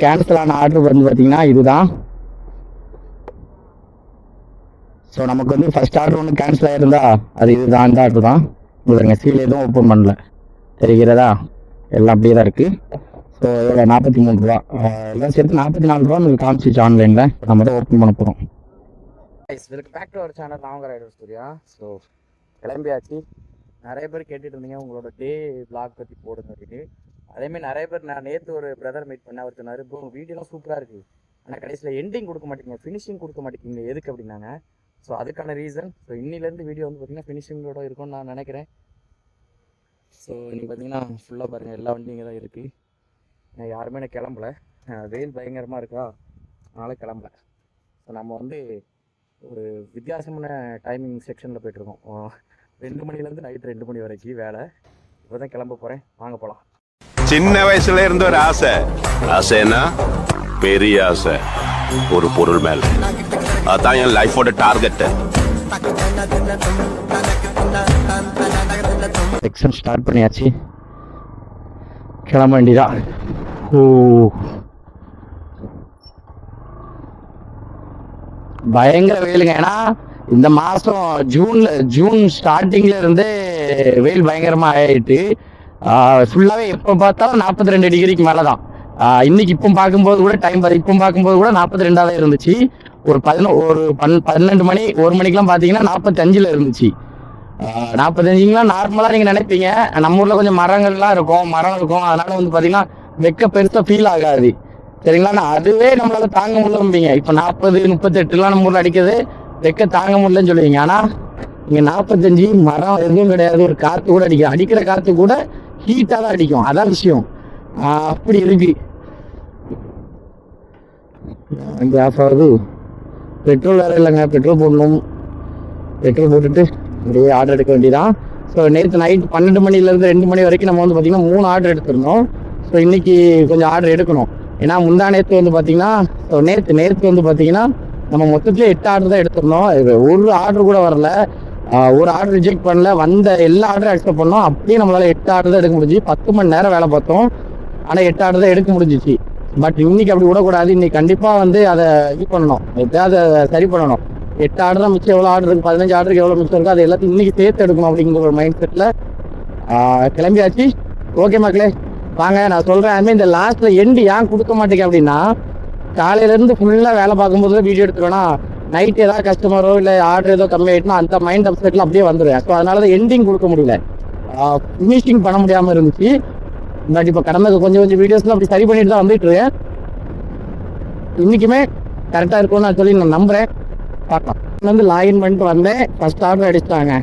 Cancel ஆன order வந்து பார்த்தீங்கன்னா இதுதான். ஸோ நமக்கு வந்து ஃபர்ஸ்ட் ஆர்டர் ஒன்று கேன்சல் ஆகிருந்தா அது இதுதான், இந்த ஆர்டர் தான். இதுங்க சீல் எதுவும் ஓப்பன் பண்ணல, தெரிகிறதா? எல்லாம் அப்படியே தான் இருக்குது. ஸோ எவ்வளோ 43 ரூபா, எல்லாம் சேர்த்து 44 ரூபா உங்களுக்கு காமிச்சிச்சு ஆன்லைனில். நம்ம தான் ஓப்பன் பண்ண போகிறோம். Welcome back to our channel நாங்கள் ரைடர் ஸ்டூடியோ. ஸோ கிளம்பியாச்சு. நிறைய பேர் கேட்டுட்டு இருந்தீங்க உங்களோட டே பிளாக் பற்றி போடுங்க அப்படின்னு. அதேமாதிரி நிறைய பேர் நான் நேற்று ஒரு பிரதர் மீட் பண்ண அவர் சொன்னார், இப்போ உங்கள் வீடியோலாம் சூப்பராக இருக்குது, ஆனால் கடைசியில் எண்டிங் கொடுக்க மாட்டேங்க, ஃபினிஷிங் கொடுக்க மாட்டேங்கிங்க, எதுக்கு அப்படின்னாங்க. ஸோ அதுக்கான ரீசன், ஸோ இன்னிலேருந்து வீடியோ வந்து பார்த்திங்கன்னா ஃபினிஷிங்கோட இருக்கும்னு நான் நினைக்கிறேன். ஸோ இன்றைக்கி பார்த்தீங்கன்னா ஃபுல்லாக பாருங்கள் எல்லா வண்டியும் இங்கே தான் இருக்குது. நான் யாருமே நான் கிளம்பல, வெயில் பயங்கரமாக இருக்கா, அதனால் கிளம்பல. ஸோ நம்ம வந்து ஒரு வித்தியாசமான டைமிங் செக்ஷனில் போய்ட்டுருக்கோம். 2 மணிலேருந்து நைட் 2 மணி வரைக்கும் வேலை. இப்போ தான் கிளம்ப போகிறேன், வாங்க போகலாம். சின்ன வயசுல இருந்த ஒரு ஆசை, ஆசைன்னா பெரிய ஆசை ஒரு பொருள் மேல. அதான் என் லைஃபோட டார்கெட். செக்ஷன் ஸ்டார்ட் பண்ணியாச்சு, கிளம்ப வேண்டியதான். பயங்கர வெயிலுங்க. ஏன்னா இந்த மாதம் ஜூன் ஸ்டார்டிங்ல இருந்து வெயில் பயங்கரமாக ஆகிட்டு ஃபுல்லாகவே எப்போ பார்த்தாலும் 42 டிகிரிக்கு மேலே தான். இன்னைக்கு இப்போ பார்க்கும்போது கூட இப்போ பார்க்கும்போது கூட 42 தான் இருந்துச்சு. ஒரு 12 மணி 1 மணிக்கெலாம் பார்த்தீங்கன்னா 45 இருந்துச்சு. 45ங்களாம் நார்மலாக நீங்கள் நினைப்பீங்க. நம்ம ஊரில் கொஞ்சம் மரம் இருக்கும், அதனால வந்து பார்த்தீங்கன்னா வெக்க பெருசாக ஃபீல் ஆகாது, சரிங்களா? நான் அதுவே நம்மளால தாங்க முடியலம்பீங்க. இப்போ 40 38 நம்ம ஊரில் அடிக்கிறது வெக்க தாங்க முடியலன்னு சொல்லுவீங்க. ஆனால் இங்கே 45, மரம் எதுவும் கிடையாது, ஒரு காற்று கூட அடிக்கிற காற்று கூட ஹீட்டாக தான் அடிக்கும், அதான் விஷயம். அப்படி இருக்கு. அங்கே ஆஃப் ஆகுது. பெட்ரோல் வேறு இல்லைங்க, பெட்ரோல் போடணும். பெட்ரோல் போட்டுட்டு அப்படியே ஆர்டர் எடுக்க வேண்டியதான். ஸோ நேற்று நைட் 12 மணிலேருந்து 2 மணி வரைக்கும் நம்ம வந்து பார்த்திங்கன்னா 3 ஆர்டர் எடுத்துருந்தோம். ஸோ இன்றைக்கி கொஞ்சம் ஆர்டர் எடுக்கணும். ஏன்னா முந்தா நேற்று வந்து பார்த்திங்கன்னா நேற்று வந்து பார்த்திங்கன்னா நம்ம மொத்தத்தில் 8 ஆர்டர் தான் எடுத்துருந்தோம். ஒரு ஆர்டர் கூட வரல, ஒரு ஆர்டர் ரிஜெக்ட் பண்ணல, வந்த எல்லா ஆர்டரும் அக்செப்ட் பண்ணோம். அப்படியே நம்மளால் 8 ஆர்டர் தான் எடுக்க முடிஞ்சு. 10 மணி நேரம் வேலை பார்த்தோம், ஆனால் 8 ஆர்டர் தான் எடுக்க முடிஞ்சிச்சு. பட் இன்னைக்கு அப்படி விடக்கூடாது, இன்னைக்கு கண்டிப்பாக வந்து அதை இது பண்ணணும், அதை சரி பண்ணணும். 8 ஆர்டர் தான் மிச்சம், எவ்வளோ ஆர்டர் இருக்குது, 15 ஆர்டருக்கு எவ்வளோ மிச்சம் இருக்கோ அது எல்லாத்தையும் இன்னைக்கு சேர்த்து எடுக்கணும் அப்படிங்கிற ஒரு மைண்ட் செட்டில் கிளம்பியாச்சு. ஓகே மக்களே, வாங்க நான் சொல்கிறேன். அதுமாதிரி இந்த லாஸ்ட்டில் எண்டு ஏன் கொடுக்க மாட்டேங்க அப்படின்னா, காலையிலேருந்து ஃபுல்லாக வேலை பார்க்கும்போது வீடியோ எடுத்துக்கோன்னா நைட் ஏதாவது கஸ்டமரோ இல்லை ஆர்டர் ஏதோ கம்மி ஆகிட்டுனா அந்த மைண்ட் அப்செட்டில் அப்படியே வந்துடுவேன். ஸோ அதனால தான் எண்டிங் கொடுக்க முடியல, ஃபினிஷிங் பண்ண முடியாமல் இருந்துச்சு. பட் இப்போ கடந்த கொஞ்சம் வீடியோஸ்லாம் அப்படி சரி பண்ணிட்டு தான் வந்துட்டுருக்கேன். இன்றைக்குமே கரெக்டாக இருக்கும்னு நான் சொல்லி நான் நம்புகிறேன். பார்க்கலாம். வந்து லாகின் பண்ணிட்டு வந்தேன், ஃபஸ்ட் ஆர்டர் அடிச்சிட்டாங்க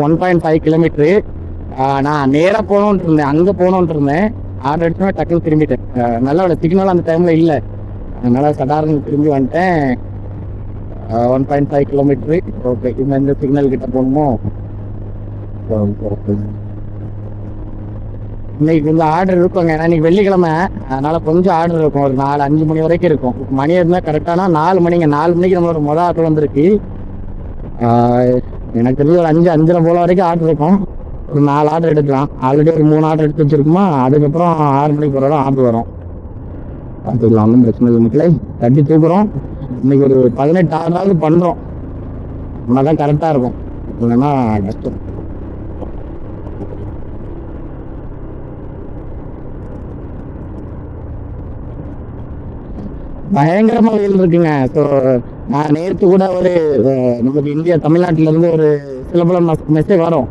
1.5 கிலோமீட்ரு. நான் நேராக போகணுன்ட்டு இருந்தேன், அங்கே போகணுன்ட்டு இருந்தேன். ஆர்டர் அடிச்சோன்னா டக்குன்னு திரும்பிட்டேன். நல்ல சிக்னல் அந்த டைமில் இல்லை, அதனால் சடார்னு திரும்பி வந்துட்டேன். 1.5 கிலோமீட்ரு. ஓகே, இந்த சிக்னல் கிட்ட போகணுமோ? இன்னைக்கு கொஞ்சம் ஆர்டர் இருக்குங்க. ஏன்னா இன்னைக்கு வெள்ளிக்கிழமை, அதனால் கொஞ்சம் ஆர்டர் இருக்கும். ஒரு 4-5 மணி வரைக்கும் இருக்கும். மணி இருந்தால் கரெக்டானா 4 மணிக்கு நம்மளோட மொதல் ஆர்டர் வந்திருக்கு. எனக்கு தெரிஞ்சு ஒரு 5:30 போல வரைக்கும் ஆர்டர் இருக்கும். ஒரு 4 ஆர்டர் எடுக்கலாம். ஆல்ரெடி ஒரு 3 ஆர்டர் எடுத்து வச்சுருக்குமா, அதுக்கப்புறம் 6 மணிக்கு போகிறோம் ஆர்டர் வரும். பார்த்துக்கலாம், ஒன்றும் பிரச்சனை இல்லை மக்களே. தட்டி தூக்குறோம். இன்னைக்கு ஒரு 18 ஆர்டராவது பண்ணுறோம், அப்படின்னா தான் கரெக்டாக இருக்கும், இல்லைன்னா கஷ்டம். பயங்கரமாக வெயில் இருக்குங்க. ஸோ நான் நேற்று கூட ஒரு நமக்கு தமிழ்நாட்டிலேருந்து ஒரு சில பல மெசேஜ் வரும்.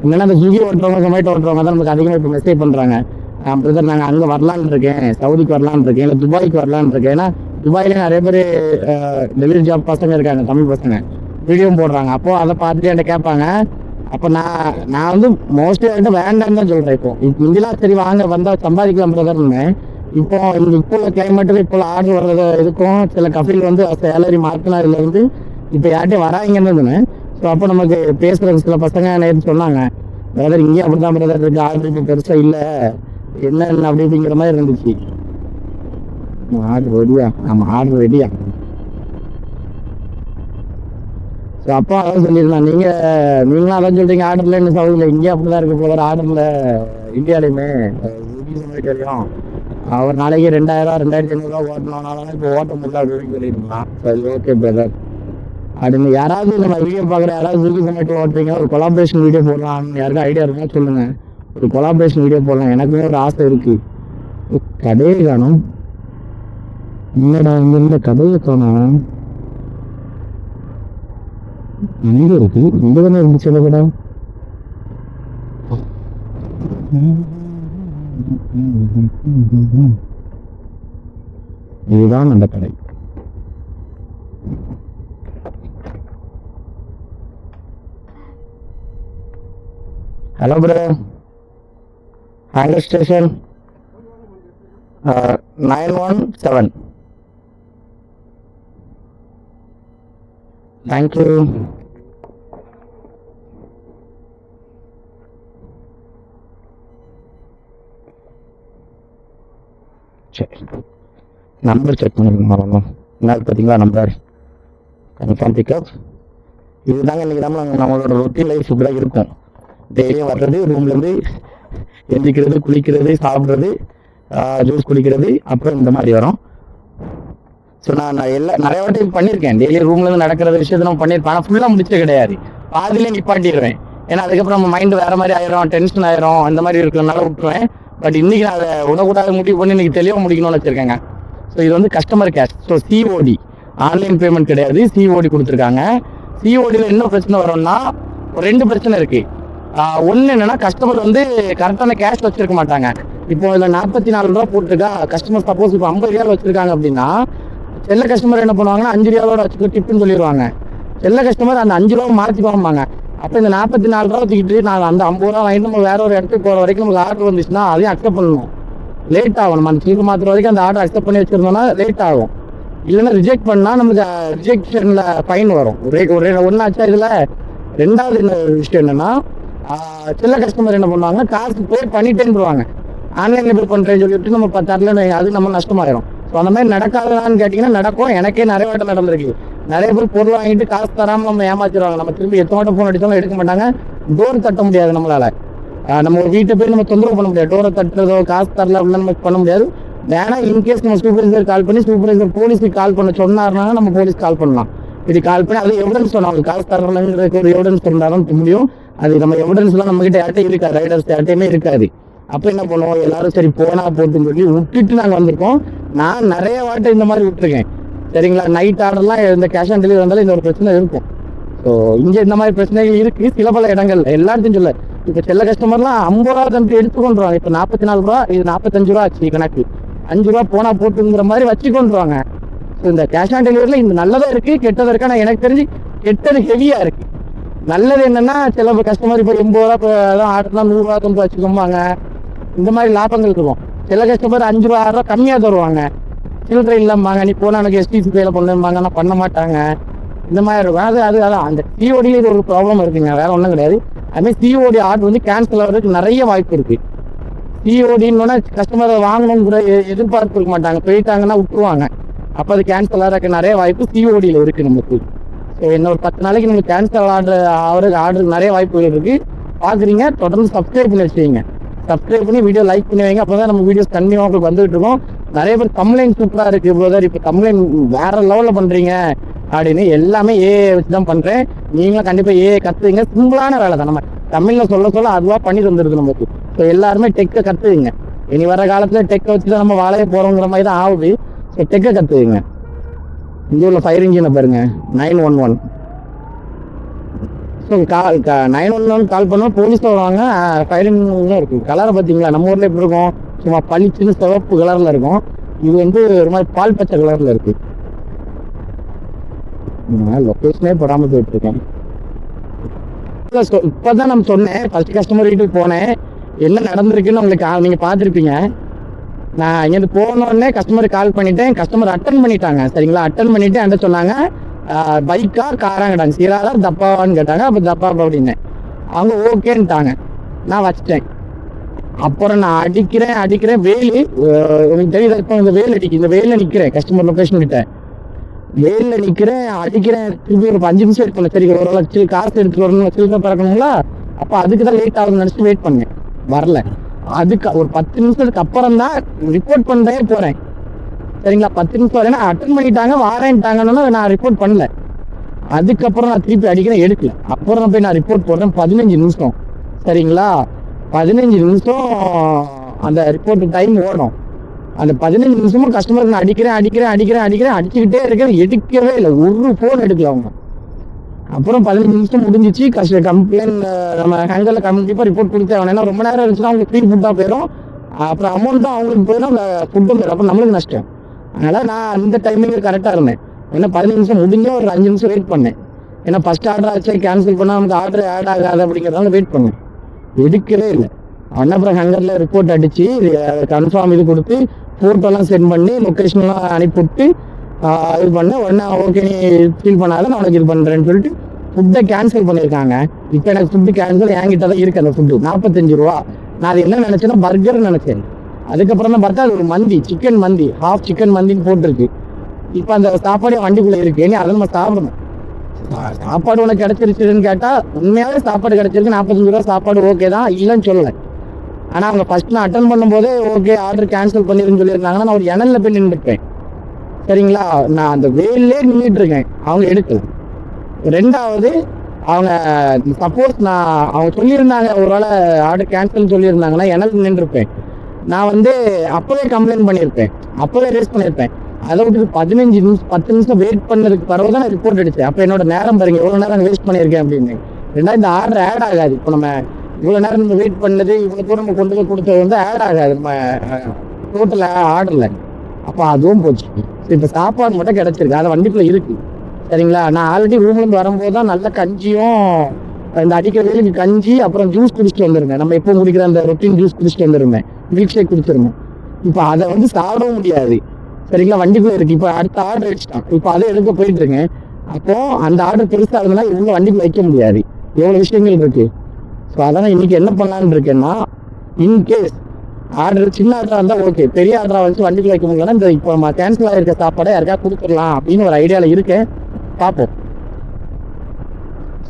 இல்லைன்னா அந்த ஸ்விக்கி ஓட்டுறவங்க, ஜொமேட்டோ ஓட்டுறவங்க தான் நமக்கு அதிகமாக இப்போ மெசேஜ் பண்ணுறாங்க. பிரதர் நாங்கள் அங்கே வரலான்னு இருக்கேன், சவுதிக்கு வரலான்னு இருக்கேன், இல்லை துபாய்க்கு வரலான்னு இருக்கேன். ஏன்னா துபாயிலே நிறைய பேர் டெலிவரி ஜாப் பசங்க இருக்காங்க, தமிழ் பசங்க வீடியோவும் போடுறாங்க. அப்போது அதை பார்த்துட்டு என்கிட்ட கேட்பாங்க. அப்போ நான் வந்து மோஸ்ட்லி என்கிட்ட வேண்டான்னு தான் சொல்கிறேன். இப்போ இங்கெல்லாம் சரி வாங்க வந்தால் சம்பாதிக்கலாம் பிரதர்னு. இப்போ உள்ள கிளைமேட்டுக்கு இப்போ ஆர்டர் வர்றது இதுக்கும் சில கஃபீல் வந்து சேலரி மார்க்கினாரில் வந்து இப்போ யார்கிட்டையும் வராங்கன்னு இருந்தேன். ஸோ அப்போ நமக்கு பேசுகிற சில பசங்க நேற்று சொன்னாங்க, பிரதர் இங்கேயும் அப்படி தான் பிரதர் இருக்குது, ஆர்டர் இப்போ பெருசாக இல்லை, என்ன அப்படிங்கிற மாதிரி இருந்துச்சு. ஆர்டர் ரெடியா? ஆமாம், ஆர்டர் ரெடியா. ஸோ அப்போ அதான் சொல்லியிருந்தேன், நீங்களும் அதான் சொல்கிறீங்க ஆர்டரில் என்ன சவுதியில், இங்கேயும் அப்படி தான் இருக்க போகிற ஆர்டரில் இந்தியாலையுமே தெரியும். அவர் நாளைக்கு 2000 2500 ஓட்டணும்னாலும் இப்போ ஓட்ட முடியல அப்படின்னு சொல்லியிருந்தான். சரி ஓகே பிரதர் அப்படின்னு யாராவது நம்ம வீடியோ பார்க்குற யாராவது ஸ்விக்கி ஜொமேட்டோ ஓட்டுறீங்க ஒரு கொலாபரேஷன் வீடியோ போடலாம்னு யாருக்கும் ஐடியா இருந்தா சொல்லுங்க. ஒரு கொலாபரேஷன் வீடியோ போடலாம். எனக்குமே ஒரு ஆசை இருக்கு. கடையை காணும் என்னடா இங்க இருந்த கடையை காணும் எங்க இருக்கு? இங்க தானே இருந்துச்சு அந்த கடை. இதுதான் அந்த கடை. Hello brother, hanger station 917. Thank you. சரி நம்பர் செக் பண்ணிக்கணும். வரணும் என்ன பார்த்தீங்களா நம்பர் கன்ஃபார்ம் பிக்கப். இதுதாங்க இன்றைக்கி நம்மளோட ரொட்டீன் லைஃப் இப்படி இருக்கும். டெய்லியும் வர்றது, ரூம்லேருந்து எந்திக்கிறது, குளிக்கிறது, சாப்பிட்றது, ஜூஸ் குடிக்கிறது, அப்புறம் இந்த மாதிரி வரும். ஸோ நான் நிறைய வாட்டி பண்ணியிருக்கேன். டெய்லி ரூம்லேருந்து நடக்கிற விஷயத்தை நம்ம பண்ணியிருப்பேன். ஆனால் ஃபுல்லாக முடிச்சது கிடையாது. பாதியிலே நிப்பாட்டிடுவேன். ஏன்னா அதுக்கப்புறம் நம்ம மைண்டு வேறு மாதிரி ஆயிரும், டென்ஷன் ஆயிரும், அந்த மாதிரி இருக்கிறதுனால விட்டுருவேன். பட் இன்றைக்கி நான் அதை உடக்கூடாது முடிவு பண்ணி இன்றைக்கி தெளிவாக முடிக்கணும்னு வச்சுருக்கேங்க. ஸோ இது வந்து customer cash. So COD, online payment கிடையாது, சிஓடி கொடுத்துருக்காங்க. சிஓடியில் என்ன பிரச்சனை வரும்னா ஒரு 2 பிரச்சனை இருக்குது. ஒன்று என்னன்னா கஸ்டமர் வந்து கரெக்டான கேஷ் வச்சிருக்க மாட்டாங்க. இப்போ இதில் 44 ரூபா போட்டிருக்கா, கஸ்டமர் சப்போஸ் இப்போ 50 ரூபா வச்சிருக்காங்க அப்படின்னா செல்ல கஸ்டமர் என்ன பண்ணுவாங்கன்னா 5 ரூபாவோட வச்சுக்க டிப்புன்னு சொல்லிடுவாங்க. செல்ல கஸ்டமர் அந்த 5 ரூபா மாற்றி போவாங்க. அப்போ இந்த 44 ரூபா வச்சுக்கிட்டு நான் அந்த 50 ரூபா வாங்கிட்டு நம்ம வேற ஒரு இடத்துக்கு போகிற வரைக்கும் நமக்கு ஆர்டர் வந்துச்சுன்னா அதையும் அக்செப்ட் பண்ணணும். லேட் ஆகும். நம்ம அந்த சீக்கிரம் மாற்றுற வரைக்கும் அந்த ஆர்டர் அக்செப்ட் பண்ணி வச்சிருந்தோம்னா லேட் ஆகும். இல்லைன்னா ரிஜெக்ட் பண்ணால் நமக்கு ரிஜெக்ஷனில் ஃபைன் வரும். ஒன்றாச்சா இதில். ரெண்டாவது என்ன விஷயம் என்னன்னா சில கஸ்டமர் என்ன பண்ணுவாங்க, காசு பே பண்ணிட்டேன்னு போவாங்க. ஆன்லைனில் பே பண்ணுறேன்னு சொல்லிட்டு நம்ம தரல, அது நம்ம நஷ்டமாயிரும். ஸோ அந்த மாதிரி நடக்காதான்னு கேட்டிங்கன்னா நடக்கும். எனக்கே நிறைய வாட்டம் நடந்திருக்கு. நிறைய பேர் பொருள் வாங்கிட்டு காசு தராமல் நம்ம ஏமாச்சிடுவாங்க. நம்ம திரும்பி எத்தனை வாட்டம் ஃபோன் அடித்தாலும் எடுக்க மாட்டாங்க. டோர் தட்ட முடியாது நம்மளால். நம்ம ஒரு வீட்டை போய் நம்ம தொந்தரவு பண்ண முடியாது. டோரை தட்டுறதோ காசு தரல அப்படின்னு நம்ம பண்ண முடியாது. வேணா இன்கேஸ் நம்ம சூப்பர்வைசர் கால் பண்ணி சூப்பர்வைசர் போலீஸுக்கு கால் பண்ண சொன்னார்னா நம்ம போலீஸ் கால் பண்ணலாம். இது கால் பண்ணி அது எவிடன்ஸ் சொன்னாங்க, காசு தரலங்கிறதுக்கு ஒரு எவிடன்ஸ் இருந்தாலும் முடியும். அது நம்ம எவிடன்ஸ்லாம் நம்மகிட்ட யார்ட்டையும் இருக்காது, ரைடர்ஸ் யார்ட்டையுமே இருக்காது. அப்போ என்ன பண்ணுவோம், எல்லாரும் சரி போனா போட்டுன்னு சொல்லி விட்டுட்டு நாங்கள் வந்திருக்கோம். நான் நிறைய வாட்டை இந்த மாதிரி விட்டுருக்கேன். சரிங்களா, நைட் ஆர்டர்லாம் இந்த கேஷ் ஆன் டெலிவரி வந்தாலும் இந்த ஒரு பிரச்சனை இருக்கும். ஸோ இங்கே இந்த மாதிரி பிரச்சனைகள் இருக்குது சில பல இடங்கள்ல. எல்லாத்தையும் சொல்ல இப்போ சில கஸ்டமர்லாம் 50 ரூபா தம்பி எடுத்துக்கொண்டுருவாங்க. இப்போ 44 ரூபா, இது 45 ரூபா ஆச்சு கணக்கு. 5 ரூபா போனால் போட்டுங்கிற மாதிரி வச்சுக்கொண்டுருவாங்க. ஸோ இந்த கேஷ் ஆன் டெலிவரியில் இந்த நல்லதாக இருக்குது, கெட்டதாக இருக்கு. ஆனால் எனக்கு தெரிஞ்சு கெட்டது ஹெவியாக இருக்குது. நல்லது என்னன்னா சில கஸ்டமர் இப்போ 80 ரூபா தான் ஆர்டர்லாம் 100 ரூபா கொண்டு வச்சுக்கோம்பாங்க. இந்த மாதிரி லாபங்கள் இருக்கும். சில கஸ்டமர் 5 ரூபா 6 ரூபா கம்மியாக தருவாங்க. சில்லறை இல்லாமாங்க, நீ போனால் எனக்கு எஸ்டிசி பேல பண்ணுவாங்க, ஆனால் பண்ண மாட்டாங்க. இந்த மாதிரி இருக்கும். அதான் அந்த சிஓடியில் இது ஒரு ப்ராப்ளம் இருக்குங்க, வேற ஒன்றும் கிடையாது. அதுமாதிரி சிஓடி ஆர்டர் வந்து கேன்சல் ஆகிறதுக்கு நிறைய வாய்ப்பு இருக்குது. சிஓடின்னு கஸ்டமரை வாங்கணுங்கிற எதிர்பார்ப்பு இருக்க மாட்டாங்க, போயிட்டாங்கன்னா விட்டுருவாங்க. அப்போ அது கேன்சல் ஆகிறதுக்கு நிறைய வாய்ப்பு சிஓடியில் இருக்குது நமக்கு. ஸோ இன்னொரு 10 நாளைக்கு நீங்கள் கேன்சல் ஆர்டருக்கு நிறைய வாய்ப்புகள் இருக்குது. பார்க்குறீங்க, தொடர்ந்து சப்ஸ்கிரைப் பண்ணி வச்சுக்கீங்க. சப்ஸ்கிரைப் பண்ணி வீடியோ லைக் பண்ணி வைங்க. அப்போ தான் நம்ம வீடியோஸ் கண்டினியூவாக உங்களுக்கு வந்துகிட்டு இருக்கோம். நிறைய பேர் தம்ப்லைன் சூப்பராக இருக்குது ப்ரோதர், இப்போ தம்ப்லைன் வேறு லெவலில் பண்ணுறீங்க அப்படின்னு. எல்லாமே ஏஐ வச்சு தான் பண்ணுறேன். நீங்களும் கண்டிப்பாக ஏஐ கற்றுங்க. சிம்பிளான வேலை தான், நம்ம தமிழில் சொல்ல அதுவாக பண்ணி தந்துடுது நமக்கு. ஸோ எல்லாருமே டெக்கை கற்றுக்குங்க. இனி வர காலத்தில் டெக்கை வச்சு தான் நம்ம வாழைய போகிறோங்கிற மாதிரி தான் ஆகுது. ஸோ டெக்கை கற்றுக்குங்க. இங்கே உள்ள ஃபயர் இன்ஜினை பாருங்க, 911. ஸோ 911 கால் பண்ணால் போலீஸ் வருவாங்க. ஃபயர் இன்ஜினும் இருக்குது. கலரை பார்த்தீங்களா, நம்ம ஊரில் எப்படி இருக்கும், சும்மா பளிச்சுன்னு சிவப்பு கலரில் இருக்கும். இது வந்து ஒரு மாதிரி பால் பச்சை கலரில் இருக்குது. லொக்கேஷனே போடாமல் போயிட்டுருக்கேன். இப்போ தான் நம்ம சொன்னேன், ஃபர்ஸ்ட் கஸ்டமர் வீட்டுக்கு போனேன். என்ன நடந்திருக்குன்னு உங்களுக்கு நீங்கள் பார்த்துருப்பீங்க. நான் இங்கேருந்து போனோடனே கஸ்டமருக்கு கால் பண்ணிட்டேன். கஸ்டமர் அட்டன் பண்ணிட்டாங்க. சரிங்களா, அட்டன் பண்ணிவிட்டு என்கிட்ட சொன்னாங்க பைக்கா காராக கேட்டாங்க. சீராதா தப்பாவான்னு கேட்டாங்க. அப்போ தப்பா அப்படின்னேன். அவங்க ஓகேன்ட்டாங்க. நான் வச்சிட்டேன். அப்புறம் நான் அடிக்கிறேன் வேலு எனக்கு தெரியுது. இப்போ இந்த வேல் அடிக்கு, இந்த வேலில் நிற்கிறேன், கஸ்டமர் லொக்கேஷன் கிட்ட வேலில் நிற்கிறேன், அடிக்கிறேன். திருப்பி ஒரு 5 நிமிஷம் வெயிட் பண்ணேன். சரி ஒரு லட்சம் காசு எடுத்துட்டு வரணும், சில்லறை பறக்கணுங்களா. அப்போ அதுக்கு தான் லேட் ஆகுதுன்னு நினச்சிட்டு வெயிட் பண்ணேன். வரல. அதுக்கு ஒரு 10 நிமிஷத்துக்கு அப்புறம் தான் ரிப்போர்ட் பண்ணவே போகிறேன். சரிங்களா, 10 நிமிஷம் வரேன்னா அட்டன் பண்ணிட்டாங்க வாரேன்ட்டாங்கன்னா நான் ரிப்போர்ட் பண்ணல. அதுக்கப்புறம் நான் திருப்பி அடிக்கிறேன், எடுக்கல. அப்புறம் போய் நான் ரிப்போர்ட் போடுறேன் 15 நிமிஷம். சரிங்களா, 15 நிமிஷம் அந்த ரிப்போர்ட் டைம் ஓடும். அந்த 15 நிமிஷமும் கஸ்டமருக்கு நான் அடிக்கிறேன் அடிச்சுக்கிட்டே இருக்கேன், எடுக்கவே இல்லை, ஒரு ஃபோன் எடுக்கல அவங்க. அப்புறம் 15 நிமிஷம் முடிஞ்சிச்சு. கம்ப்ளைண்ட் நம்ம ஹேங்கரில் கண்டிப்பாக ரிப்போர்ட் கொடுத்தே ஆகணும். ஏன்னா ரொம்ப நேரம் இருந்துச்சுன்னா அவங்களுக்கு ஃப்ரீ ஃபுட்டாக போயிடும், அப்புறம் அமௌண்ட்டும் அவங்களுக்கு போயிடும், அந்த ஃபுட்டும் போயிடும், அப்புறம் நம்மளுக்கு நஷ்டம். அதனால் நான் அந்த டைமிங் கரெக்டாக இருந்தேன். ஏன்னா 15 நிமிஷம் முடிஞ்ச ஒரு 5 நிமிஷம் வெயிட் பண்ணேன். ஏன்னா ஃபஸ்ட் ஆர்டர் ஆச்சு, கேன்சல் பண்ணால் நமக்கு ஆர்டர் ஆட் ஆகாது அப்படிங்கிறதால வெயிட் பண்ணேன், எடுக்கவே இல்லை. அவன் அப்புறம் ஹேங்கரில் ரிப்போர்ட் அடித்து கன்ஃபார்ம் இது கொடுத்து ஃபோட்டோலாம் சென்ட் பண்ணி லொக்கேஷன்லாம் அனுப்பிவிட்டு இது பண்ண உடனே ஓகே நீ ஃபீல் பண்ணாத நான் உனக்கு இது பண்ணுறேன்னு சொல்லிட்டு ஃபுட்டை கேன்சல் பண்ணியிருக்காங்க. இப்போ எனக்கு ஃபுட்டு கேன்சல் என்கிட்ட தான் இருக்குது. அந்த ஃபுட்டு 45 ரூபா. நான் அது என்ன நினச்சேன்னா பர்கர்னு நினச்சேன். அதுக்கப்புறம் தான் பார்த்தா அது ஒரு மந்தி, சிக்கன் மந்தி, ஹாஃப் சிக்கன் மந்தின்னு போட்டிருக்கு. இப்போ அந்த சாப்பாடு வண்டிக்குள்ளே இருக்கு, ஏன்னா அதை நம்ம சாப்பிடணும். சாப்பாடு உனக்கு கிடச்சிருச்சுன்னு கேட்டால் உண்மையாகவே சாப்பாடு கிடச்சிருக்கு, 45 ரூபா சாப்பாடு ஓகே தான், இல்லைன்னு சொல்லலை. ஆனால் அவங்க ஃபஸ்ட் நான் அட்டன் பண்ணும்போதே ஓகே ஆர்டர் கேன்சல் பண்ணிருன்னு சொல்லியிருந்தாங்கன்னா நான் ஒரு இணல்ல போய் நின்றுப்பேன். சரிங்களா, நான் அந்த வெயிலே நின்றுட்டு இருக்கேன், அவங்க எடுக்கல. ரெண்டாவது அவங்க சப்போஸ் அவங்க சொல்லியிருந்தாங்க ஒரு வேளை ஆர்டர் கேன்சல் சொல்லியிருந்தாங்கன்னா எனக்கு நின்றுருப்பேன். நான் அப்போவே கம்ப்ளைண்ட் பண்ணியிருப்பேன், அப்போவே ரேஸ் பண்ணியிருப்பேன். அதை விட்டு 15 நிமிஷம் 10 நிமிஷம் வெயிட் பண்ணதுக்கு பிறகு தான் நான் ரிப்போர்ட் அடித்தேன். அப்போ என்னோட நேரம் பாருங்க, எவ்வளோ நேரம் வேஸ்ட் பண்ணியிருக்கேன் அப்படின்னு. ரெண்டாவது இந்த ஆர்டர் ஆட் ஆகாது. இப்போ நம்ம இவ்வளோ நேரம் நம்ம வெயிட் பண்ணது, இவ்வளோ தூரம் நம்ம கொண்டு போய் கொடுத்தது ஆட் ஆகாது நம்ம டோட்டல் ஆர்டரில். அப்போ அதுவும் போச்சு. இப்போ சாப்பாடு மட்டும் கிடச்சிருக்கு, அதை வண்டிக்குள்ளே இருக்குது. சரிங்களா, நான் ஆல்ரெடி ரூம்லேருந்து வரும்போது தான் நல்ல கஞ்சியும் இந்த அடிக்கிற வெயிலுக்கு கஞ்சி அப்புறம் ஜூஸ் குடிச்சிட்டு வந்துருந்தேன். நம்ம எப்போ குடிக்கிற அந்த ரொட்டீன் ஜூஸ் குடிச்சிட்டு வந்துருந்தேன், மில்க் ஷேக் குடிச்சிருந்தேன். இப்போ அதை சாப்பிடவும் முடியாது. சரிங்களா, வண்டிக்குள்ளே இருக்குது. இப்போ அடுத்த ஆர்டர் வச்சுட்டான், இப்போ அதை எடுக்க போயிட்டு இருக்கேன். அப்போது அந்த ஆர்டர் பெருசாக இருந்ததுன்னா இவ்வளோ வண்டிக்குள்ள வைக்க முடியாது, எவ்வளோ விஷயங்கள் இருக்குது. ஸோ அதனால் இன்றைக்கி என்ன பண்ணலான்னு இருக்கேன்னா, இன்கேஸ் ஆர்டர் சின்ன ஆர்டராக இருந்தால் ஓகே, பெரிய ஆர்டராக வச்சு வண்டிக்குள்ள வைக்க முடியலன்னா இந்த இப்போ நம்ம கேன்சல் ஆகிருக்க சாப்பாடை யாருக்கா கொடுத்துடலாம் அப்படின்னு ஒரு ஐடியாவில் இருக்கேன், பார்ப்போம்.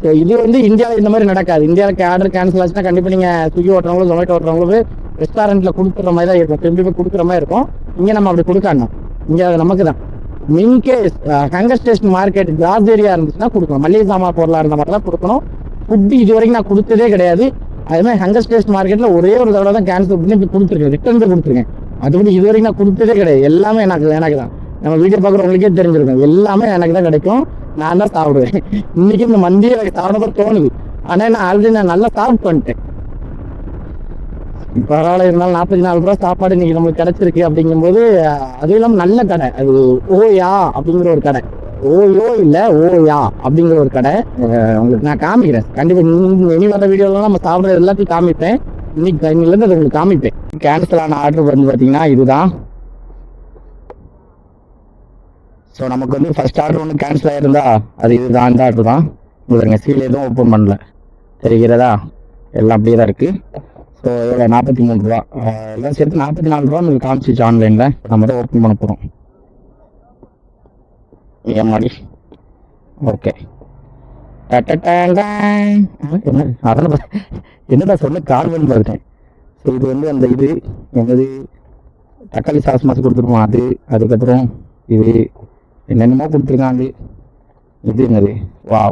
ஸோ இது இந்தியாவில் இந்த மாதிரி நடக்காது. இந்தியாவுக்கு ஆர்டர் கேன்சல் ஆச்சுன்னா கண்டிப்பாக நீங்கள் ஸ்விக்கி ஓட்டுறவங்களும் ஜொமேட்டோ ஓட்டுறவங்களும் ரெஸ்டாரண்ட்டில் கொடுக்குற மாதிரி தான் இருக்கும், திரும்பி போய் கொடுக்குற மாதிரி இருக்கும். இங்கே நம்ம அப்படி கொடுக்காண்டோம், இங்கே அது நமக்கு தான். In case hunger station market cross area இருந்துச்சுன்னா கொடுக்கணும், மளிகை சாமான் பொருளாக இருந்த மாதிரி தான் கொடுக்கணும். ஃபுட்டு இது வரைக்கும் நான் கொடுத்ததே கிடையாது. அதுமாதிரி ஹங்கர் ஸ்டேஷன் மார்க்கெட்டில் ஒரே ஒரு தடவை தான் கேன்சல் பண்ணி இப்போ கொடுத்துருக்கேன், ரிட்டர்ன் கொடுத்துருக்கேன். அது இது வரைக்கும் நான் கொடுத்ததே கிடையாது. எல்லாமே எனக்கு தான். நம்ம வீடியோ பார்க்குறவங்களுக்கே தெரிஞ்சிருக்கும், எல்லாமே எனக்கு தான் கிடைக்கும், நான் தான் சாப்பிடுவேன். இன்றைக்கி இந்த மந்தியை எனக்கு சாப்பிட தோணுது, ஆனால் நான் ஆல்ரெடி நல்லா சாப்பிட்டு வந்துட்டேன். பரவாயில்ல, இருந்தாலும் 44 ரூபா சாப்பாடு இன்றைக்கி நம்மளுக்கு கிடச்சிருக்கு அப்படிங்கும்போது, அதுவும் இல்லாமல் நல்ல கடை. அது ஓயா அப்படிங்கிற ஒரு கடை, ஓயோ இல்லை ஓயா அப்படிங்கிற ஒரு கடை. உங்களுக்கு நான் காமிக்கிறேன் கண்டிப்பாக. இனி வர வீடியோலாம் நம்ம சாப்பிட்றது எல்லாத்தையும் காமிப்பேன். இன்னைக்கு டைம்லேருந்து அதை உங்களுக்கு காமிப்பேன். கேன்சல் ஆன ஆர்டர் பார்த்தீங்கன்னா இதுதான். ஸோ நமக்கு ஃபர்ஸ்ட் ஆர்டர் ஒன்று கேன்சல் ஆகிருந்தா அது இதுதான், இந்த ஆர்டர் தான். உங்களுக்கு சீல் எதுவும் ஓப்பன் பண்ணல, தெரிகிறதா? எல்லாம் அப்படியே தான் இருக்குது. ஸோ எவ்வளோ 43 ரூபா, எல்லாம் சேர்த்து 44 ரூபா உங்களுக்கு காமிச்சிச்சு ஆன்லைனில். நம்ம தான் ஓப்பன் பண்ண போகிறோம். ஏமாடி ஓகே. அதெல்லாம் என்னடா சொன்ன கார்வன் பார்த்தேன். ஸோ இது அந்த இது என்னது தக்காளி சாஸ் மாசு கொடுத்துருவோம், அதுக்கப்புறம் இது என்னென்னமோ கொடுத்துருக்காங்க. இது என்னது, வா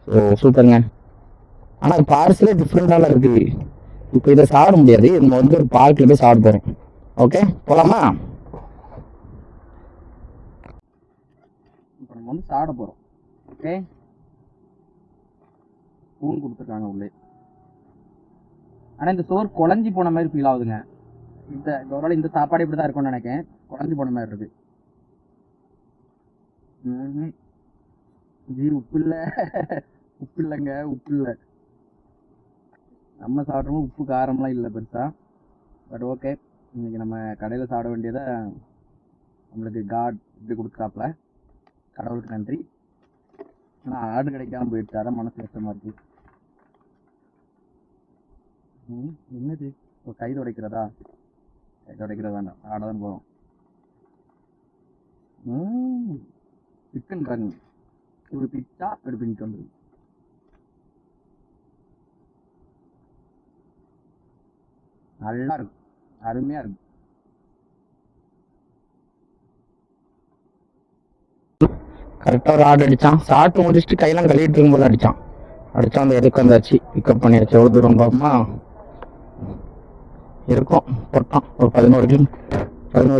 ஸோ சூப்பருங்க. ஆனால் பார்சலே டிஃப்ரெண்டாக இருக்குது. இப்போ இதை சாப்பிட முடியாது, நம்ம ஒரு பார்க்கில் போய் சாப்பிட போகிறோம். ஓகே போகலாமா? இப்போ நம்ம சாப்பிட போகிறோம். ஓகே, ஸ்பூன் கொடுத்துருக்காங்க உள்ளே. ஆனால் இந்த சோறு குழஞ்சி போன மாதிரி ஃபீல் ஆகுதுங்க. ஒருவேளை இந்த சாப்பாடு இப்படி தான் இருக்கும்னு நினைக்கிறேன், குழஞ்சி போன மாதிரி இருக்கு. ஜி உப்பு இல்லை, உப்பு இல்லைங்க, உப்பு இல்லை. நம்ம சாப்பிட்றோம், உப்பு காரம்லாம் இல்லை பெருசா. பட் ஓகே, இன்னைக்கு நம்ம கடையில் சாப்பிட வேண்டியதை நம்மளுக்கு காட் இப்படி கொடுக்குறாப்புல, கடவுளுக்கு நன்றி. ஆனால் ஆர்டர் கிடைக்காம போயிடுச்சு, அதான் மனசு கஷ்டமாக இருக்கு. என்னது இப்போ கை துடைக்கிறதா? கை துடைக்கிறது வேண்டாம், ஆட தான் போகிறோம். சிக்கன் கறி ஒரு பிச்சா எடுப்பிட்டு வந்துருக்கு. நல்லா இருக்கும், அருமையாக இருக்கும். கரெக்டாக ஒரு ஆர்டர் அடித்தான். சாப்பிட்டு முடிச்சுட்டு கையெல்லாம் கழுவிட்டு இருக்கும்போது அடித்தான். அந்த எடுக்க வந்தாச்சு, பிக்கப் பண்ணியாச்சு. எவ்வளோ தூரம் பாப்போமா இருக்கும். போட்டான் ஒரு 11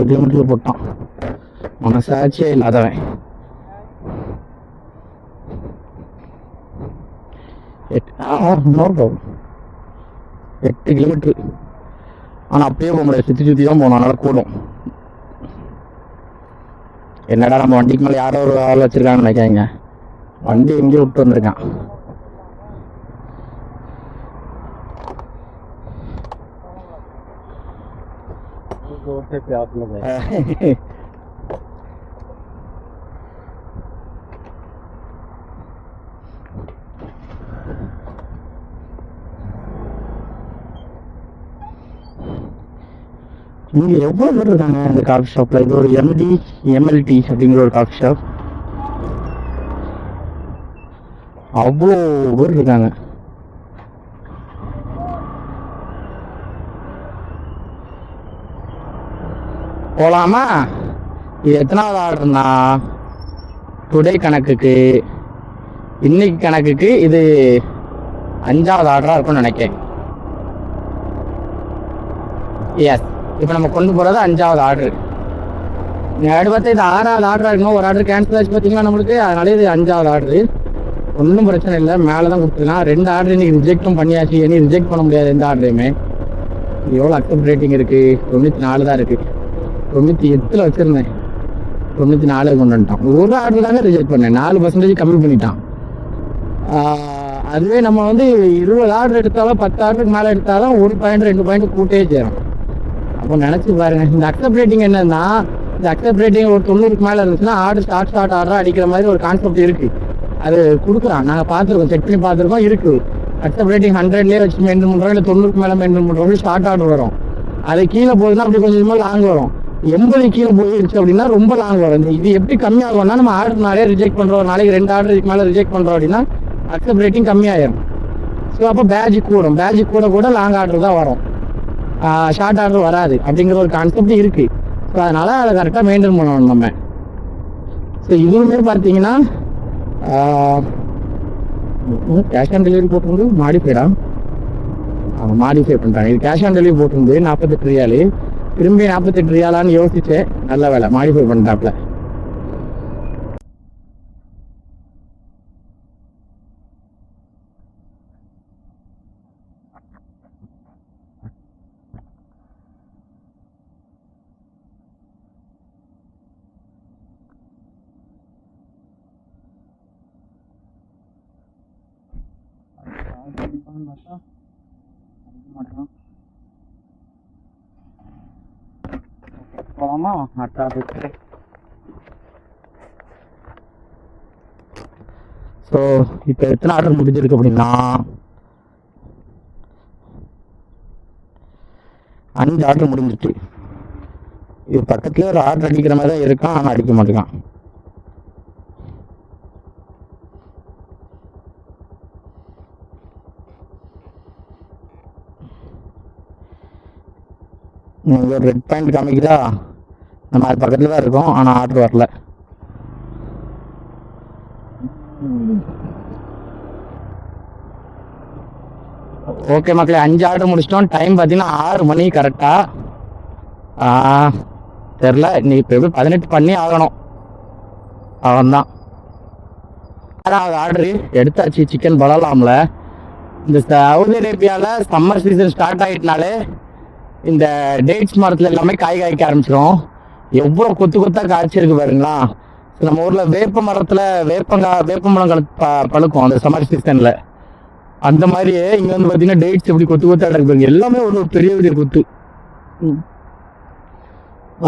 கிலோமீட்டர் போட்டான். மனசாட்சியே இல்லாதவன். 8 கிலோமீட்டர். ஆனால் அப்படியே போக முடியாது, சுற்றி தான் போகணும். அதனால கூடும். என்னடா நம்ம வண்டிக்கு மேலே யாரோ ஒரு ஆள் வச்சிருக்காங்கன்னு நினைக்காங்க. வண்டி எங்கேயும் விட்டு வந்திருக்கான். இங்கே எவ்வளோ பேர் இருக்காங்க இந்த காஃபி ஷாப்பில். இது ஒரு எம்எல்டி அப்படிங்கிற ஒரு காஃபி ஷாப். அவ்வளோ பேர் இருக்காங்க. போகலாமா? இது எத்தனாவது ஆர்டர்னா டுடே கணக்குக்கு, இன்னைக்கு கணக்குக்கு இது 5வது ஆர்டராக இருக்கும்னு நினைக்கிறேன். எஸ், இப்போ நம்ம கொண்டு போகிறது 5வது ஆர்டரு. அடுத்த இது 6வது ஆர்டராக இருக்கணும். ஒரு ஆர்டர் கேன்சல் ஆச்சு பார்த்தீங்கன்னா நம்மளுக்கு. அதனால இது 5வது ஆர்டரு. ஒன்றும் பிரச்சனை இல்லை, மேலே தான் கொடுத்துருக்கலாம். 2 ஆர்டர் இன்னைக்கு ரிஜெக்டும் பண்ணியாச்சு. இனி ரிஜெக்ட் பண்ண முடியாது எந்த ஆர்டரையுமே. எவ்வளோ அக்செப்ட் ரேட்டிங் இருக்குது? 94 தான் இருக்குது. 98 வச்சுருந்தேன், 94 கொண்டு வந்துட்டான். ஒரு ஆர்டர் தாங்க ரிஜெக்ட் பண்ணேன், 4% கம்மி பண்ணிட்டான். அதுவே நம்ம வந்து 20 ஆர்டர் எடுத்தாலும் 10 ஆர்டருக்கு மேலே எடுத்தாலும் 1 பாயிண்ட் 2 பாயிண்ட் கூட்டே சேரும். அப்போ நினச்சி பாருங்கள். இந்த அக்செப்ட் ரேட்டிங் என்னன்னா, இந்த அக்செப்ட் ரேட்டிங் ஒரு 90க்கு மேலே இருந்துச்சுன்னா ஆர்டர் ஸ்டார்ட் ஆர்டராக அடிக்கிற மாதிரி ஒரு கான்செப்ட் இருக்குது. அது கொடுக்குறான், நாங்கள் பார்த்துருக்கோம், செக் பண்ணி பார்த்துருக்கோம். இருக்குது அக்செப்ட் ரேட்டிங் 100லேயே வச்சு மெயின்டைன் பண்ணுறோம். இல்லை 90க்கு மேலே மெயின்டைன் பண்ணுறோம். ஸ்டார்ட் ஆர்டர் வரும். அது கீழே போகுதுன்னா அப்படி கொஞ்சமாக லாங் வரும். 80 கீழே போயிடுச்சு அப்படின்னா ரொம்ப லாங் வரும். இது எப்படி கம்மியாகும்னா, நம்ம ஆர்டர் நிறைய ரிஜெக்ட் பண்ணுறோம். ஒரு நாளைக்கு 2 ஆர்டருக்கு மேலே ரிஜெக்ட் பண்ணுறோம் அப்படின்னா அக்செப்ட் ரேட்டிங் கம்மியாயிரும். ஸோ அப்போ பேட்ஜ் கூடும். பேட்ஜ் கூட லாங் ஆர்டர் தான் வரும், ஷார்ட் ஆர்டர் வராது அப்படிங்கிற ஒரு கான்செப்ட் இருக்குது. ஸோ அதனால் அதை கரெக்டாக மெயின்டைன் பண்ணணும் நம்ம. ஸோ இதுவுமே பார்த்தீங்கன்னா கேஷ் ஆன் டெலிவரி போட்டிருந்து மாடிஃபைடா மாடிஃபை பண்ணிட்டாங்க. இது கேஷ் ஆன் டெலிவரி போட்டிருந்து 48 ரியாலு. திரும்பி 48 ரியாலான்னு யோசிச்சேன். நல்ல வேலை, மாடிஃபை பண்ணிட்டாப்ல. போலாமா? ஸோ இப்போ எத்தனை ஆர்டர் முடிஞ்சிருக்கு அப்படின்னா 5 ஆர்டர் முடிஞ்சிட்டு. இது பக்கத்துலேயே ஒரு ஆர்டர் அடிக்கிற மாதிரி தான் இருக்கான், ஆனால் அடிக்க மாட்டேங்கான். ஒரு ரெட் பாயிண்ட் காமிக்குதா, நம்ம அது பக்கத்தில் தான் இருக்கோம், ஆனால் ஆர்டர் வரல. ஓகே மக்களே, 5 ஆர்டர் முடிச்சிட்டோம். டைம் பார்த்தீங்கன்னா 6 மணி கரெக்டாக. தெரில, இன்னைக்கு இப்போ எப்படி 18 பண்ணி ஆகணும். அவன் தான் 6வது ஆர்டரு எடுத்தாச்சு. சிக்கன் பலலாம்ல. இந்த சவுதி அரேபியாவில் சம்மர் சீசன் ஸ்டார்ட் ஆகிட்டனாலே இந்த டேட்ஸ் மரத்தில் எல்லாமே காய் காய்க்க ஆரம்பிச்சிடும். எவ்வளோ கொத்து கொத்தாக காய்ச்சிருக்கு பாருங்களா. நம்ம ஊரில் வேப்ப மரத்தில் வேப்பமரம் பழுக்கும் அந்த சம்மர் சீசனில். அந்த மாதிரியே இங்கே வந்து பார்த்தீங்கன்னா டேட்ஸ் எப்படி கொத்து கொத்தாக கிடக்கு. எல்லாமே ஒரு பெரிய பெரிய கொத்து,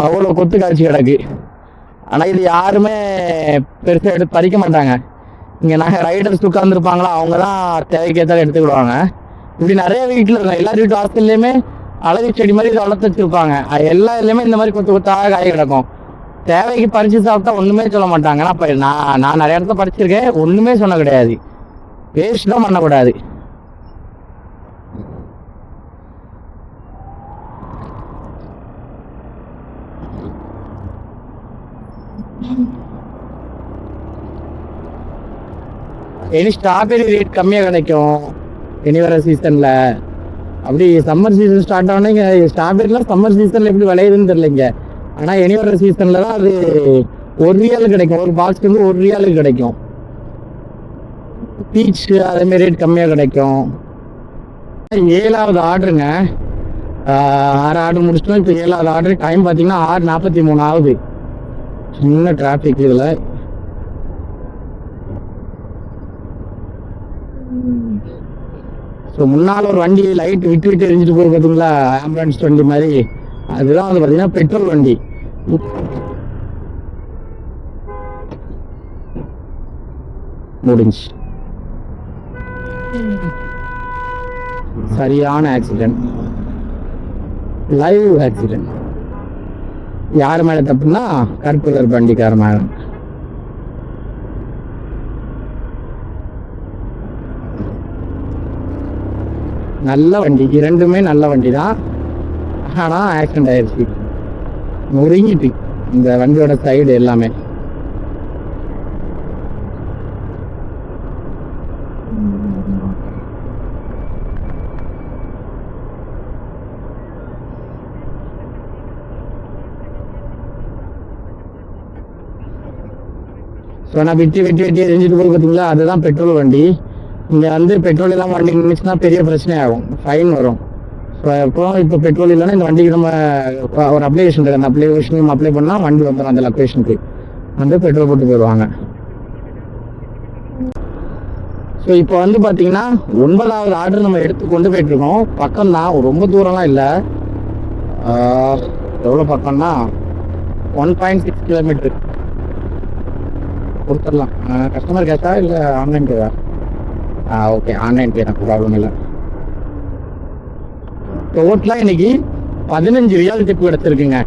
அவ்வளோ கொத்து காய்ச்சி கிடக்கு. ஆனால் இது யாருமே பெருசாக எடுத்து பறிக்க மாட்டாங்க. இங்கே நாங்கள் ரைடர்ஸ் உட்காந்துருப்பாங்களா, அவங்க தான் தேவைக்கேற்றாலும் எடுத்துக்கிடுவாங்க. இப்படி நிறைய வீட்டில் இருக்காங்க. எல்லார் வீட்டு ஹாஸ்டல்லையுமே அழகு செடி மாதிரி இதை வளர்த்து வச்சுருப்பாங்க. எல்லா இதுலேயுமே இந்த மாதிரி கொத்து கொத்தாக காய் கிடக்கும். தேவைக்கு பறித்து சாப்பிட்டா ஒன்றுமே சொல்ல மாட்டாங்க. ஆனால் இப்போ நான் நிறைய இடத்துல பறிச்சிருக்கேன், ஒன்றுமே சொல்ல கிடையாது. வேஸ்ட் தான் பண்ணக்கூடாது. இனி ஸ்ட்ராபெரி ரேட் கம்மியாக கிடைக்கும் இனி வர சீசனில். அப்படி சம்மர் சீசன் ஸ்டார்ட் ஆனோன்னா இங்கே ஸ்ட்ராபெரிலாம் சம்மர் சீசனில் எப்படி விளையுதுன்னு தெரியலைங்க. ஆனால் இனி வர சீசனில் தான் அது $1 கிடைக்கும். ஒரு பாக்ஸ்க்கு வந்து $1 கிடைக்கும். பீச் அதேமாரி ரேட் கம்மியாக கிடைக்கும். 7வது ஆர்டருங்க. 6 ஆர்டர் முடிச்சிட்டோம். இப்போ 7வது ஆர்டர். டைம் பார்த்தீங்கன்னா 6:43 ஆகுது. சின்ன டிராஃபிக் இதில். ஸோ முன்னால் ஒரு வண்டி லைட் விட்டு விட்டு எரிஞ்சிட்டு போய் பார்த்தீங்களா, ஆம்புலன்ஸ் வண்டி மாதிரி. அதுதான் வந்து பார்த்தீங்கன்னா பெட்ரோல் வண்டி. முடிஞ்சு சரியான ஆக்சிடென்ட், லைவ் ஆக்சிடென்ட். யார் மேலே தப்புன்னா கருப்பு கலர் வண்டிக்கார மேலே. நல்ல வண்டி, இரண்டுமே நல்ல வண்டி தான். ஆனால் ஆக்சிடென்ட் ஆயிடுச்சு, நொறுங்கிட்டு இந்த வண்டியோட சைடு எல்லாமே. ஸோ நான் வெட்டி எரிஞ்சிட்டு போய் பார்த்தீங்களா, அதுதான் பெட்ரோல் வண்டி. இங்கே வந்து பெட்ரோல் இல்லாமல் வண்டி நின்றுச்சுன்னா பெரிய பிரச்சனை ஆகும், ஃபைன் வரும். ஸோ இப்போ பெட்ரோல் இல்லைன்னா இந்த வண்டிக்கு நம்ம ஒரு அப்ளிகேஷன் இருக்குது, அந்த அப்ளிகேஷன் நம்ம அப்ளை பண்ணால் வண்டி வந்துடும். அந்த லொக்கேஷனுக்கு வந்து பெட்ரோல் போட்டு போயிடுவாங்க. ஸோ இப்போ வந்து பார்த்தீங்கன்னா 9வது ஆர்டர் நம்ம எடுத்து கொண்டு போயிட்டுருக்கோம். பக்கம் தான், ரொம்ப தூரம்லாம் இல்லை. எவ்வளோ பக்கம்னா 1.6 கிலோமீட்டர் கொடுத்துடலாம். கஸ்டமர் கேஷா இல்லை ஆன்லைன் பேவா? ஓகே, ஆன்லைன் பே, எனக்கு ப்ராப்ளம் இல்லை. டோட்டலாக இன்னைக்கு $15 டிப் கிடச்சிருக்குங்க.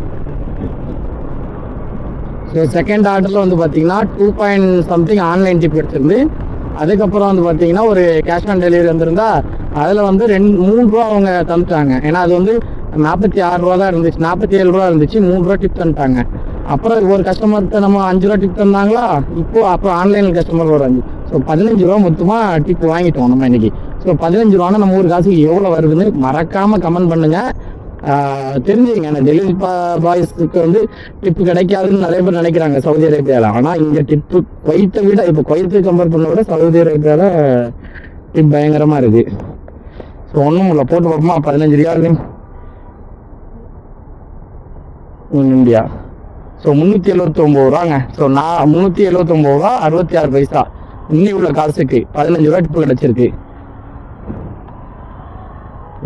ஸோ செகண்ட் ஆர்டரில் வந்து பார்த்தீங்கன்னா 2 ஆன்லைன் டிப் கிடச்சிருந்து. அதுக்கப்புறம் வந்து பார்த்தீங்கன்னா ஒரு கேஷ் ஆன் டெலிவரி வந்திருந்தா அதில் வந்து 3 ரூபா அவங்க தந்துட்டாங்க. ஏன்னா அது வந்து 46 ரூபா தான் இருந்துச்சு, 47 ரூபா இருந்துச்சு, 3 ரூபா டிப் தந்துட்டாங்க. அப்புறம் ஒரு கஸ்டமர்கிட்ட நம்ம 5 ரூபா டிப் தந்தாங்களா, அப்புறம் ஆன்லைனில் கஸ்டமர் ஒரு 5. ஸோ 15 ரூபா மொத்தமாக டிப் வாங்கிட்டோம் நம்ம இன்னைக்கு. ஸோ 15 ரூபானா நம்ம ஒரு காசுக்கு எவ்வளோ வருதுன்னு மறக்காமல் கமெண்ட் பண்ணுங்கள். தெரிஞ்சுங்க, அந்த டெலிவரி பாய்ஸுக்கு வந்து டிப்பு கிடைக்காதுன்னு நிறைய பேர் நினைக்கிறாங்க சவுதி அரேபியாவில். ஆனால் இங்கே டிப்பு குவைத்தை விட, இப்போ குவைத்தை கம்பேர் பண்ண விட சவுதி அரேபியாவில் டிப் பயங்கரமாக இருக்குது. ஸோ ஒன்றும் இல்லை, போட்டு பார்ப்போமா? $15 இந்தியா. ஸோ 379 ரூபாங்க. ஸோ நான் 379 ரூபா 66 பைசா இன்னி உள்ள காசுக்கு 15 ரூபா டிப்பு கிடச்சிருக்கு.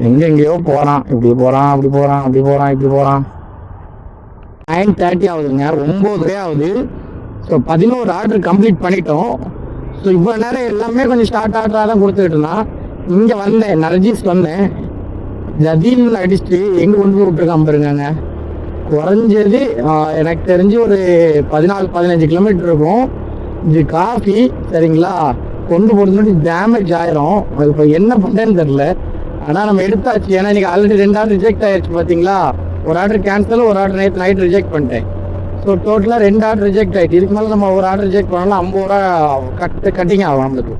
எங்கெங்கேயோ போகிறான், இப்படி போகிறான், அப்படி போகிறான், அப்படி போகிறான், இப்படி போகிறான். 9:30 ஆகுதுங்க, 9:30 ஆகுது. ஸோ 11 ஆர்டர் கம்ப்ளீட் பண்ணிட்டோம். ஸோ இவ்வளோ நேரம் எல்லாமே கொஞ்சம் ஷார்ட் ஆர்டராக தான் கொடுத்துக்கிட்டு இருந்தான். இங்கே வந்தேன், நர்ஜீஸ் வந்தேன், ஜதீல் அடிச்சுட்டு எங்கே கொண்டு போய் விட்டுருக்கான் பாருங்க. குறைஞ்சது எனக்கு தெரிஞ்சு ஒரு 14-15 கிலோமீட்டர் இருக்கும். இது காஃபி சரிங்களா, கொண்டு போகிறது டேமேஜ் ஆயிரும். அது இப்போ என்ன பண்ணுறேன்னு தெரில. ஆனால் நம்ம எடுத்தாச்சு, ஏன்னா இன்றைக்கி ஆல்ரெடி 2 ஆர்டர் ரிஜெக்ட் ஆகிடுச்சு பார்த்தீங்களா. ஒரு ஆர்டர் கேன்சல், ஒரு ஆர்டர் நேற்று நைட் ரிஜெக்ட் பண்ணிட்டேன். ஸோ டோட்டலாக 2 ஆர்டர் ரிஜெக்ட் ஆகிட்டு. இதுக்கு மேலே நம்ம ஒரு ஆர்டர் ரிஜெக்ட் பண்ணாலும் 50 ரூபா கட்டிங் ஆகும் நம்மளுக்கு.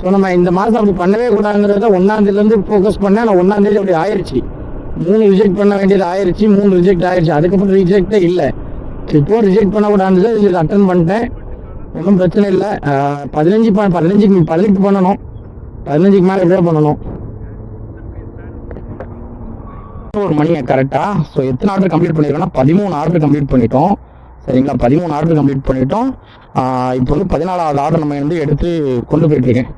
ஸோ நம்ம இந்த மாதம் அப்படி பண்ணவே கூடாதுங்கிறத 1ஆம் தேதியிலேருந்து ஃபோக்கஸ் பண்ணேன். நான் 1ஆம் தேதி அப்படி ஆயிடுச்சு. 3 ரிஜெக்ட் பண்ண வேண்டியது ஆயிடுச்சு, 3 ரிஜெக்ட் ஆயிடுச்சு. அதுக்கப்புறம் ரிஜெக்டே இல்லை. இப்போ ரிஜெக்ட் பண்ணக்கூடாது, இது அட்டன் பண்ணிட்டேன், ஒன்றும் பிரச்சனை இல்லை. 18 பண்ணணும், 15க்கு மேலே எப்படியா பண்ணணும். ஒரு மணியை கரெக்டாக. ஸோ எத்தனை ஆர்டர் கம்ப்ளீட் பண்ணியிருக்கோம்னா 13 ஆர்டர் கம்ப்ளீட் பண்ணிட்டோம் சரிங்களா. 13 ஆர்டர் கம்ப்ளீட் பண்ணிட்டோம். இப்போ வந்து 14வது ஆர்டர் நம்ம வந்து எடுத்து கொண்டு போயிட்டுருக்கேன்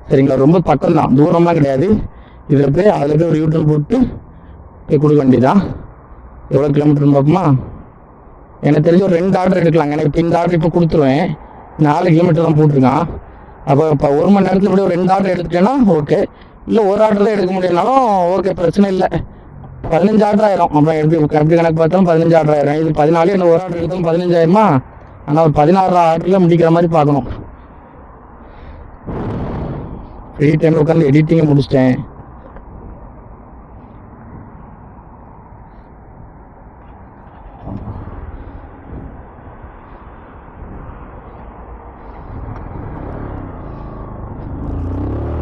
சரிங்களா. ரொம்ப பக்கம் தான், தூரமாக கிடையாது. இதில் போய் அதில் போய் ஒரு யூட்டர்ன் போட்டு போய் கொடுக்க வேண்டியதான். எவ்வளோ கிலோமீட்டர்னு பார்ப்போமா? எனக்கு தெரிஞ்ச ஒரு 2 ஆர்டர் எடுக்கலாங்க. எனக்கு இப்போ இந்த ஆர்டர் இப்போ கொடுத்துருவேன். 4 கிலோமீட்டர் தான் போட்டிருக்கான். அப்போ இப்போ 1 மணி நேரத்தில் இப்படி ஒரு 2 ஆர்டர் எடுத்துட்டேன்னா ஓகே. இல்லை ஒரு ஆர்டர் தான் எடுக்க முடியும்னாலும் ஓகே, பிரச்சனை இல்லை. 15 ஆர்டர் ஆயிரும். அப்புறம் எப்படி கணக்கு பார்த்தாலும் 15 ஆர்டர் ஆயிரும். இது 14 என்ன ஒரு ஆர்டர் எடுத்தாலும் 15 ஆயிருமா? ஆனால் ஒரு 16 ஆர்டரில் முடிக்கிற மாதிரி பார்க்கணும். ஃப்ரீ டைமில் உட்காந்து எடிட்டிங்கை முடிச்சிட்டேன்.